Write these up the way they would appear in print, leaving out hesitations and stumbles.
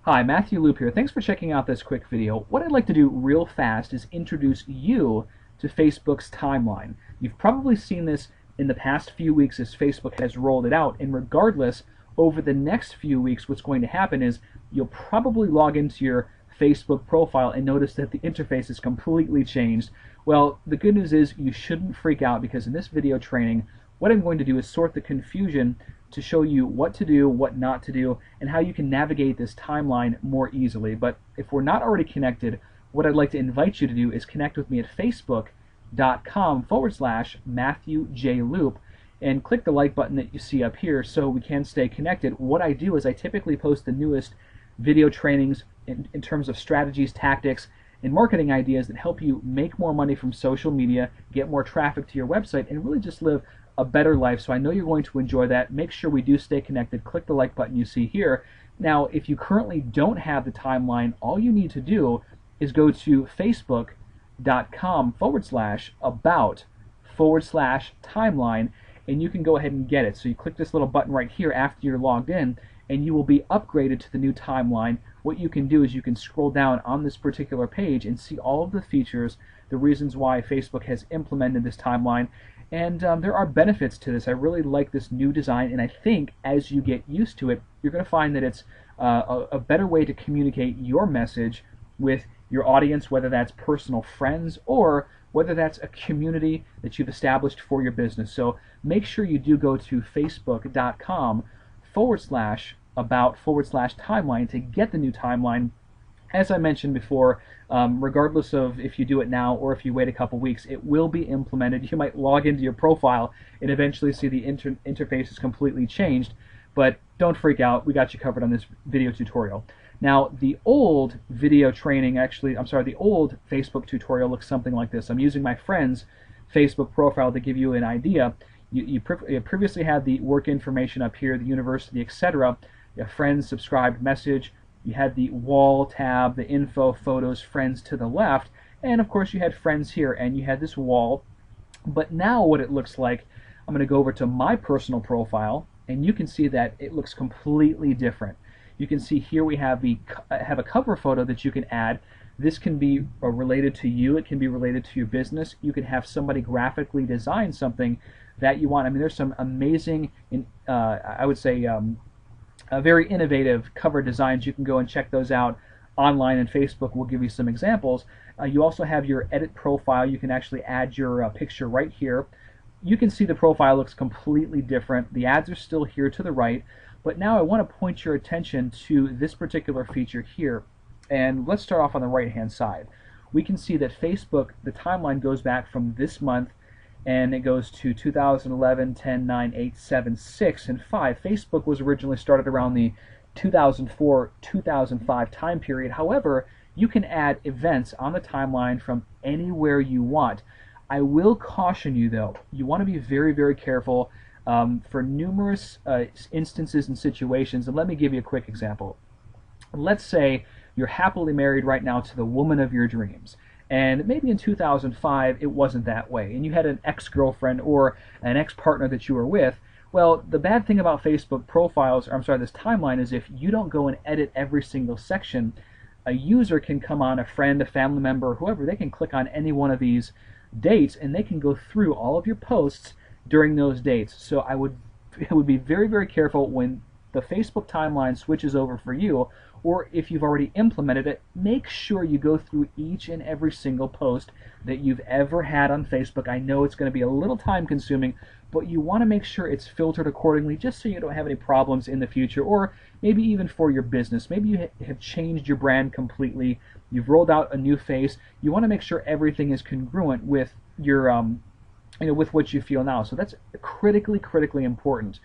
Hi, Matthew Loop here. Thanks for checking out this quick video. What I'd like to do real fast is introduce you to Facebook's timeline. You've probably seen this in the past few weeks as Facebook has rolled it out, and regardless, over the next few weeks what's going to happen is you'll probably log into your Facebook profile and notice that the interface is completely changed. Well, the good news is you shouldn't freak out, because in this video training what I'm going to do is sort the confusion to show you what to do, what not to do, and how you can navigate this timeline more easily. But if we're not already connected, what I'd like to invite you to do is connect with me at facebook.com/Matthew J. Loop and click the like button that you see up here so we can stay connected. What I do is I typically post the newest video trainings in terms of strategies, tactics, and marketing ideas that help you make more money from social media, get more traffic to your website, and really just live a better life. So I know you're going to enjoy that. Make sure we do stay connected. Click the like button you see here. Now, if you currently don't have the timeline, all you need to do is go to facebook.com/about/timeline, and you can go ahead and get it. So you click this little button right here after you're logged in, and you will be upgraded to the new timeline. What you can do is you can scroll down on this particular page and see all of the features, the reasons why Facebook has implemented this timeline. And there are benefits to this. I really like this new design, and I think as you get used to it, you're going to find that it's a better way to communicate your message with your audience, whether that's personal friends or whether that's a community that you've established for your business. So make sure you do go to facebook.com/about/timeline to get the new timeline. As I mentioned before, regardless of if you do it now or if you wait a couple weeks, it will be implemented. You might log into your profile and eventually see the interface is completely changed, but don't freak out. We got you covered on this video tutorial. Now, the old video training, the old Facebook tutorial looks something like this. I'm using my friend's Facebook profile to give you an idea. You previously had the work information up here, the university, etc. Your friends, subscribed, message. You had the wall tab, the info, photos, friends to the left, and of course you had friends here, and you had this wall. But now what it looks like, I'm going to go over to my personal profile, and you can see that it looks completely different. You can see here we have a cover photo that you can add. This can be related to you, it can be related to your business. You can have somebody graphically design something that you want. I mean, there's some amazing, I would say, very innovative cover designs. You can go and check those out online, and Facebook will give you some examples. You also have your edit profile. You can actually add your picture right here. You can see the profile looks completely different. The ads are still here to the right, but now I want to point your attention to this particular feature here. And let's start off on the right hand side. We can see that Facebook, the timeline goes back from this month, and it goes to 2011, 10, 9, 8, 7, 6, and 5. Facebook was originally started around the 2004-2005 time period. However, you can add events on the timeline from anywhere you want. I will caution you, though, you want to be very, very careful for numerous instances and situations. And let me give you a quick example. Let's say you're happily married right now to the woman of your dreams. And maybe in 2005 it wasn't that way, and you had an ex-girlfriend or an ex-partner that you were with. Well, the bad thing about Facebook profiles, this timeline, is if you don't go and edit every single section, a user can come on, a friend, a family member, whoever, they can click on any one of these dates and they can go through all of your posts during those dates. So I would be very, very careful when the Facebook timeline switches over for you, or if you've already implemented it, make sure you go through each and every single post that you've ever had on Facebook. I know it's going to be a little time consuming, but you want to make sure it's filtered accordingly just so you don't have any problems in the future, or maybe even for your business. Maybe you have changed your brand completely, you've rolled out a new face. You want to make sure everything is congruent with your with what you feel now. So that's critically, critically important.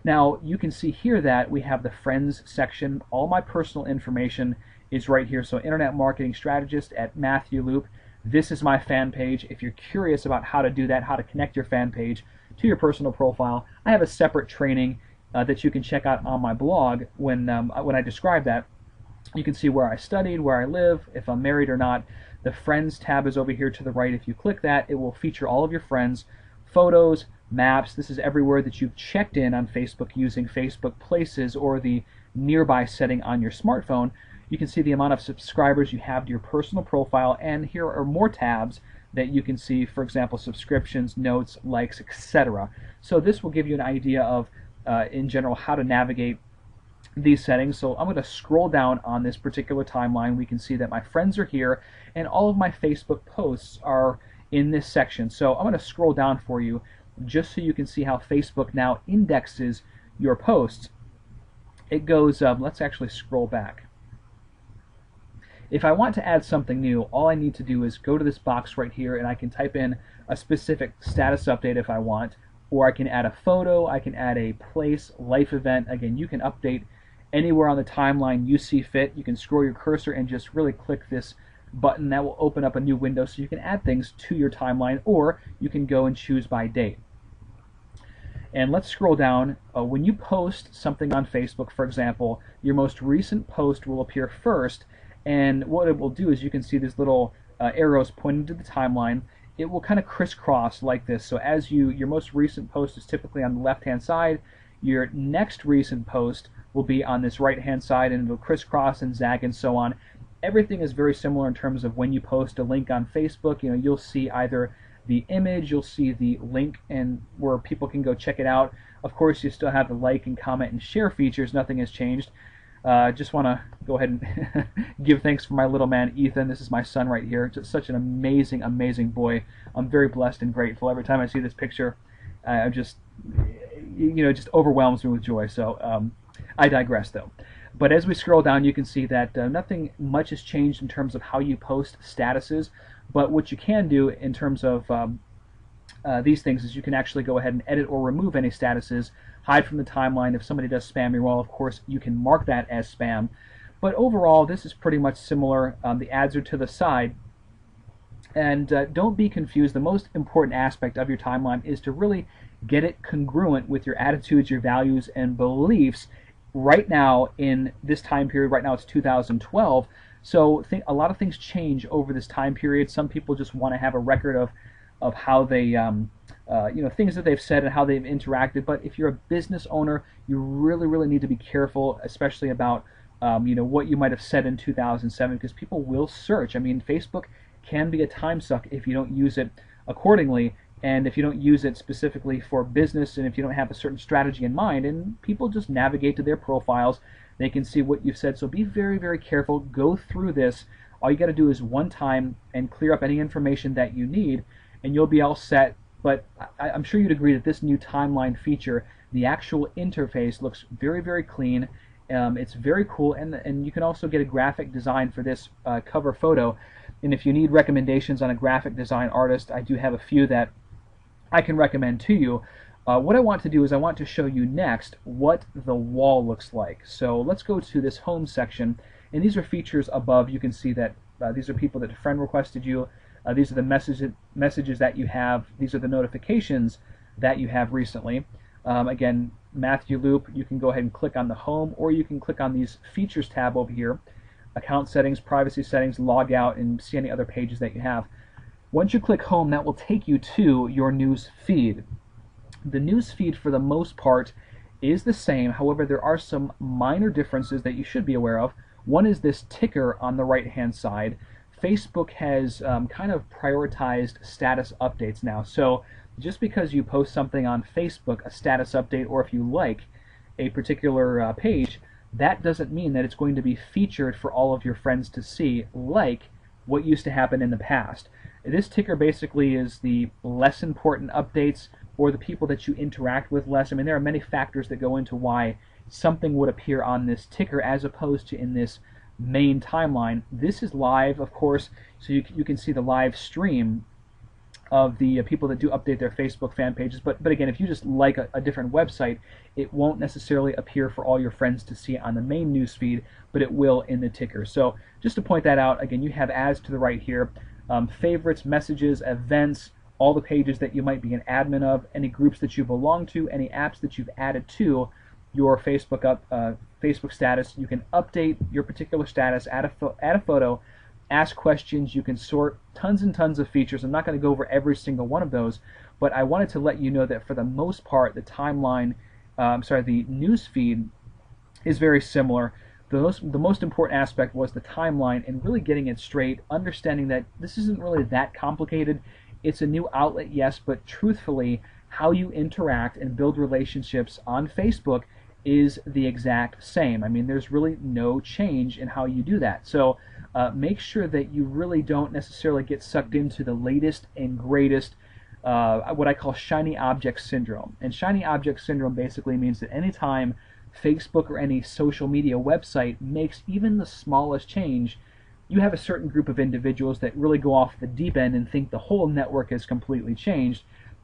Now, you can see here that we have the friends section. All my personal information is right here. So Internet Marketing Strategist at Matthew Loop. This is my fan page. If you're curious about how to do that, how to connect your fan page to your personal profile, I have a separate training that you can check out on my blog. When I describe that, you can see where I studied, where I live, if I'm married or not. The Friends tab is over here to the right. If you click that, it will feature all of your friends, photos, maps. This is everywhere that you've checked in on Facebook using Facebook Places or the nearby setting on your smartphone, you can see the amount of subscribers you have to your personal profile, and here are more tabs that you can see, for example, subscriptions, notes, likes, etc. So this will give you an idea of, in general, how to navigate these settings. So I'm going to scroll down on this particular timeline. We can see that my friends are here, and all of my Facebook posts are in this section. So I'm going to scroll down for you just so you can see how Facebook now indexes your posts. It goes, let's actually scroll back. If I want to add something new, all I need to do is go to this box right here, and I can type in a specific status update if I want, or I can add a photo, I can add a place, life event. Again, you can update anywhere on the timeline you see fit. You can scroll your cursor and just really click this button. That will open up a new window so you can add things to your timeline, or you can go and choose by date. And let's scroll down. When you post something on Facebook, for example, your most recent post will appear first, and what it will do is you can see these little arrows pointing to the timeline. It will kind of crisscross like this. So as your most recent post is typically on the left-hand side, your next recent post will be on this right-hand side, and it'll crisscross and zag and so on. Everything is very similar in terms of when you post a link on Facebook. You'll see either the image, you'll see the link, and where people can go check it out. Of course, you still have the like and comment and share features. Nothing has changed. Just want to go ahead and give thanks for my little man Ethan. This is my son right here. Just such an amazing, amazing boy. I'm very blessed and grateful. Every time I see this picture, I just, just overwhelms me with joy. So I digress, though. But as we scroll down, you can see that nothing much has changed in terms of how you post statuses. But what you can do in terms of these things is you can actually go ahead and edit or remove any statuses, hide from the timeline. If somebody does spam you, well, of course, you can mark that as spam. But overall, this is pretty much similar. The ads are to the side. And don't be confused. The most important aspect of your timeline is to really get it congruent with your attitudes, your values, and beliefs right now in this time period. Right now it's 2012. So a lot of things change over this time period. Some people just want to have a record of how they, things that they've said and how they've interacted. But if you're a business owner, you really, really need to be careful, especially about, what you might have said in 2007, because people will search. I mean, Facebook can be a time suck if you don't use it accordingly, and if you don't use it specifically for business, and if you don't have a certain strategy in mind, and people just navigate to their profiles. They can see what you've said. So be very, very careful. Go through this. All you got to do is one time and clear up any information that you need, and you'll be all set. But I'm sure you'd agree that this new timeline feature, the actual interface, looks very, very clean. It's very cool, and you can also get a graphic design for this cover photo. And if you need recommendations on a graphic design artist, I do have a few that I can recommend to you. What I want to do is I want to show you next what the wall looks like. So let's go to this home section, and these are features above. You can see that these are people that friend requested you. These are the messages that you have. These are the notifications that you have recently. Again, Matthew Loop, you can go ahead and click on the home, or you can click on these features tab over here, account settings, privacy settings, log out, and see any other pages that you have. Once you click home, that will take you to your news feed. The news feed, for the most part, is the same. However, there are some minor differences that you should be aware of. One is this ticker on the right-hand side. Facebook has kind of prioritized status updates now. So just because you post something on Facebook, a status update, or if you like a particular page, that doesn't mean that it's going to be featured for all of your friends to see, like what used to happen in the past. This ticker basically is the less important updates, or the people that you interact with less. I mean, there are many factors that go into why something would appear on this ticker as opposed to in this main timeline. This is live, of course, so you can see the live stream of the people that do update their Facebook fan pages. But again, if you just like a different website, it won't necessarily appear for all your friends to see on the main news feed, but it will in the ticker. So just to point that out, again, you have ads to the right here, favorites, messages, events, all the pages that you might be an admin of, any groups that you belong to, any apps that you've added to your Facebook status. You can update your particular status, add a photo, ask questions. You can sort, tons and tons of features. I'm not going to go over every single one of those, but I wanted to let you know that for the most part, the timeline, the news feed is very similar. The most important aspect was the timeline and really getting it straight, understanding that this isn't really that complicated. It's a new outlet, yes, but truthfully, how you interact and build relationships on Facebook is the exact same. I mean, there's really no change in how you do that. So make sure that you really don't necessarily get sucked into the latest and greatest, what I call shiny object syndrome. And shiny object syndrome basically means that anytime Facebook or any social media website makes even the smallest change, you have a certain group of individuals that really go off the deep end and think the whole network has completely changed,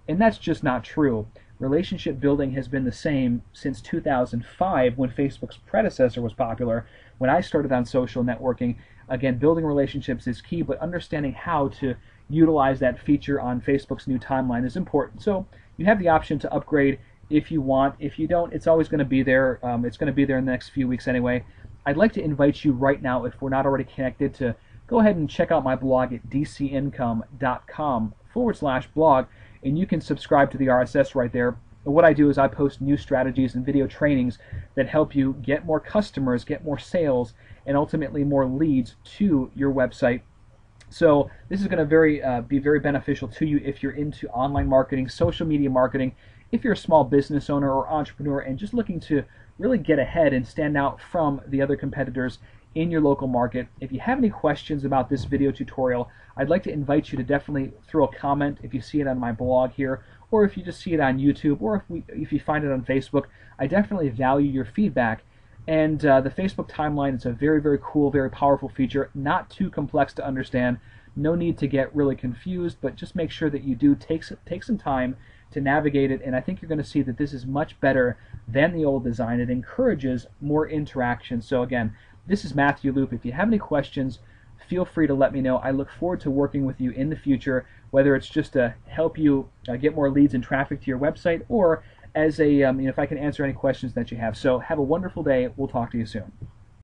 and that's just not true. Relationship building has been the same since 2005 when Facebook's predecessor was popular. When I started on social networking, again, building relationships is key, but understanding how to utilize that feature on Facebook's new timeline is important. So you have the option to upgrade if you want. If you don't, it's always going to be there. It's going to be there in the next few weeks anyway. I'd like to invite you right now, if we're not already connected, to go ahead and check out my blog at dcincome.com/blog, and you can subscribe to the RSS right there. And what I do is I post new strategies and video trainings that help you get more customers, get more sales, and ultimately more leads to your website. So this is going to be very beneficial to you if you're into online marketing, social media marketing, if you're a small business owner or entrepreneur and just looking to really get ahead and stand out from the other competitors in your local market. If you have any questions about this video tutorial, I'd like to invite you to definitely throw a comment if you see it on my blog here, or if you just see it on YouTube, or if you find it on Facebook. I definitely value your feedback. And the Facebook timeline is a very, very cool, very powerful feature, not too complex to understand. No need to get really confused, but just make sure that you do take some time to navigate it, and I think you're going to see that this is much better than the old design. It encourages more interaction. So again, this is Matthew Loop. If you have any questions, feel free to let me know. I look forward to working with you in the future, whether it's just to help you get more leads and traffic to your website, or as a if I can answer any questions that you have. So have a wonderful day. We'll talk to you soon.